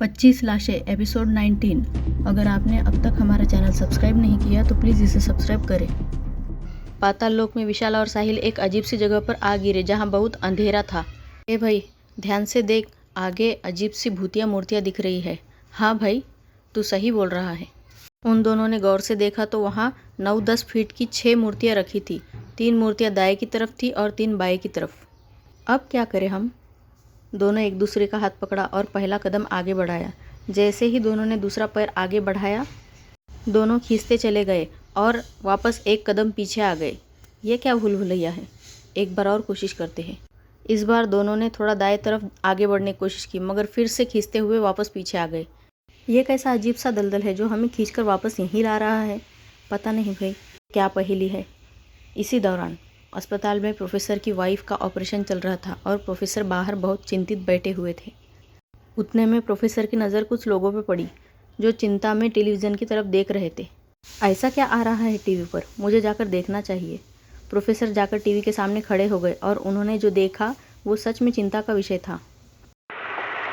25 लाशें एपिसोड 19। अगर आपने अब तक हमारा चैनल सब्सक्राइब नहीं किया तो प्लीज़ इसे सब्सक्राइब करें। पाताल लोक में विशाल और साहिल एक अजीब सी जगह पर आ गिरे जहाँ बहुत अंधेरा था। ए भाई, ध्यान से देख, आगे अजीब सी भूतिया मूर्तियाँ दिख रही है। हाँ भाई, तू सही बोल रहा है। उन दोनों ने गौर से देखा तो वहाँ 9-10 फीट की 6 मूर्तियाँ रखी थी। 3 मूर्तियाँ दाएँ की तरफ थी और 3 बाएँ की तरफ। अब क्या करें हम? दोनों एक दूसरे का हाथ पकड़ा और पहला कदम आगे बढ़ाया। जैसे ही दोनों ने दूसरा पैर आगे बढ़ाया, दोनों खींचते चले गए और वापस एक कदम पीछे आ गए। ये क्या भूल भुलैया है? एक बार और कोशिश करते हैं। इस बार दोनों ने थोड़ा दाएं तरफ आगे बढ़ने की कोशिश की, मगर फिर से खींचते हुए वापस पीछे आ गए। ये कैसा अजीब सा दलदल है जो हमें खींचकर वापस यहीं ला रहा है? पता नहीं भाई, क्या पहेली है। इसी दौरान अस्पताल में प्रोफेसर की वाइफ का ऑपरेशन चल रहा था और प्रोफेसर बाहर बहुत चिंतित बैठे हुए थे। उतने में प्रोफेसर की नज़र कुछ लोगों पर पड़ी जो चिंता में टेलीविज़न की तरफ देख रहे थे। ऐसा क्या आ रहा है टीवी पर? मुझे जाकर देखना चाहिए। प्रोफेसर जाकर टीवी के सामने खड़े हो गए और उन्होंने जो देखा वो सच में चिंता का विषय था।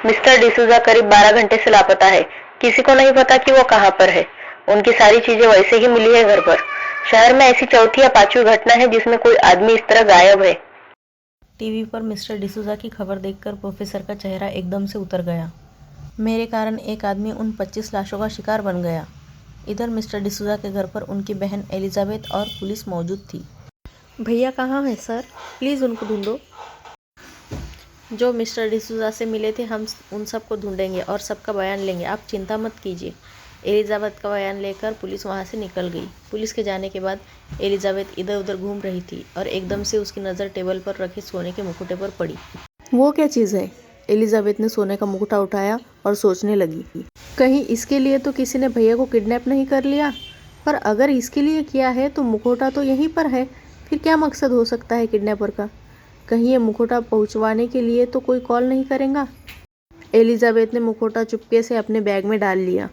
मिस्टर डिसूजा करीब 12 घंटे से लापता है। किसी को नहीं पता कि वो कहाँ पर है। उनकी सारी चीजें वैसे ही मिली है घर पर। शहर में ऐसी चौथी या पांचवी घटना है जिसमें कोई आदमी इस तरह गायब है। टीवी पर मिस्टर डिसूजा की खबर देखकर प्रोफेसर का चेहरा एकदम से उतर गया। मेरे कारण एक आदमी उन 25 लाशों का शिकार बन गया। इधर मिस्टर डिसूजा के घर पर उनकी बहन एलिजाबेथ और पुलिस मौजूद थी। भैया कहाँ हैं सर? प्लीज़ उनको ढूंढो। जो मिस्टर डिसूजा से मिले थे हम उन सबको ढूंढेंगे और सबका बयान लेंगे, आप चिंता मत कीजिए। एलिजाबेथ का बयान लेकर पुलिस वहां से निकल गई। पुलिस के जाने के बाद एलिजाबेथ इधर उधर घूम रही थी और एकदम से उसकी नज़र टेबल पर रखे सोने के मुकुटे पर पड़ी। वो क्या चीज़ है? एलिजाबेथ ने सोने का मुकुटा उठाया और सोचने लगी, कहीं इसके लिए तो किसी ने भैया को किडनैप नहीं कर लिया? पर अगर इसके लिए किया है तो मुखौटा तो यहीं पर है, फिर क्या मकसद हो सकता है किडनैपर का? कहीं ये मुखौटा पहुंचवाने के लिए तो कोई कॉल नहीं करेगा? एलिजाबेथ ने मुखौटा चुपके से अपने बैग में डाल लिया।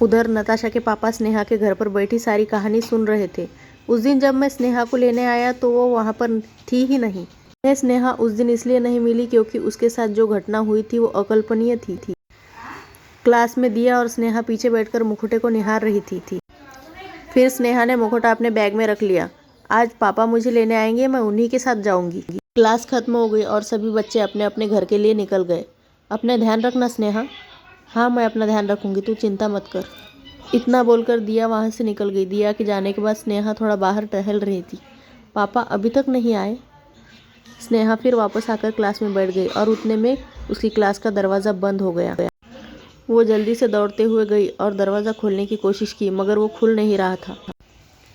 उधर नताशा के पापा स्नेहा के घर पर बैठी सारी कहानी सुन रहे थे। उस दिन जब मैं स्नेहा को लेने आया तो वो वहाँ पर थी ही नहीं। मैं स्नेहा उस दिन इसलिए नहीं मिली क्योंकि उसके साथ जो घटना हुई थी वो अकल्पनीय थी। क्लास में दिया और स्नेहा पीछे बैठकर मुखौटे को निहार रही थी। फिर स्नेहा ने मुखौटा अपने बैग में रख लिया। आज पापा मुझे लेने आएंगे, मैं उन्हीं के साथ जाऊंगी। क्लास खत्म हो गई और सभी बच्चे अपने अपने घर के लिए निकल गए। अपने ध्यान रखना स्नेहा। हाँ, मैं अपना ध्यान रखूंगी, तू चिंता मत कर। इतना बोलकर दिया वहाँ से निकल गई। दिया के जाने के बाद स्नेहा थोड़ा बाहर टहल रही थी। पापा अभी तक नहीं आए? स्नेहा फिर वापस आकर क्लास में बैठ गई और उतने में उसकी क्लास का दरवाज़ा बंद हो गया। वो जल्दी से दौड़ते हुए गई और दरवाज़ा खोलने की कोशिश की, मगर वो खुल नहीं रहा था।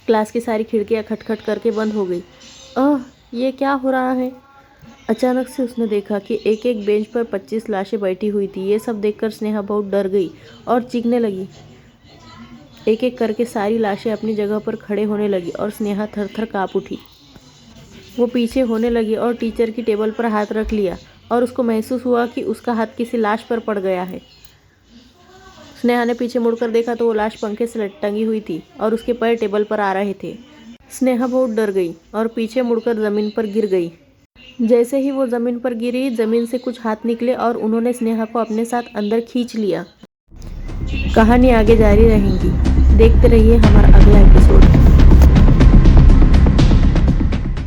क्लास की सारी खिड़कियाँ खटखट करके बंद हो गई। ये क्या हो रहा है? अचानक से उसने देखा कि एक एक बेंच पर 25 लाशें बैठी हुई थी। ये सब देखकर स्नेहा बहुत डर गई और चीखने लगी। एक एक करके सारी लाशें अपनी जगह पर खड़े होने लगी और स्नेहा थर थर काँप उठी। वो पीछे होने लगी और टीचर की टेबल पर हाथ रख लिया और उसको महसूस हुआ कि उसका हाथ किसी लाश पर पड़ गया है। स्नेहा ने पीछे मुड़कर देखा तो वो लाश पंखे से टंगी हुई थी और उसके पैर टेबल पर आ रहे थे। स्नेहा बहुत डर गई और पीछे मुड़कर ज़मीन पर गिर गई। जैसे ही वो ज़मीन पर गिरी, ज़मीन से कुछ हाथ निकले और उन्होंने स्नेहा को अपने साथ अंदर खींच लिया। कहानी आगे जारी रहेगी। देखते रहिए हमारा अगला एपिसोड।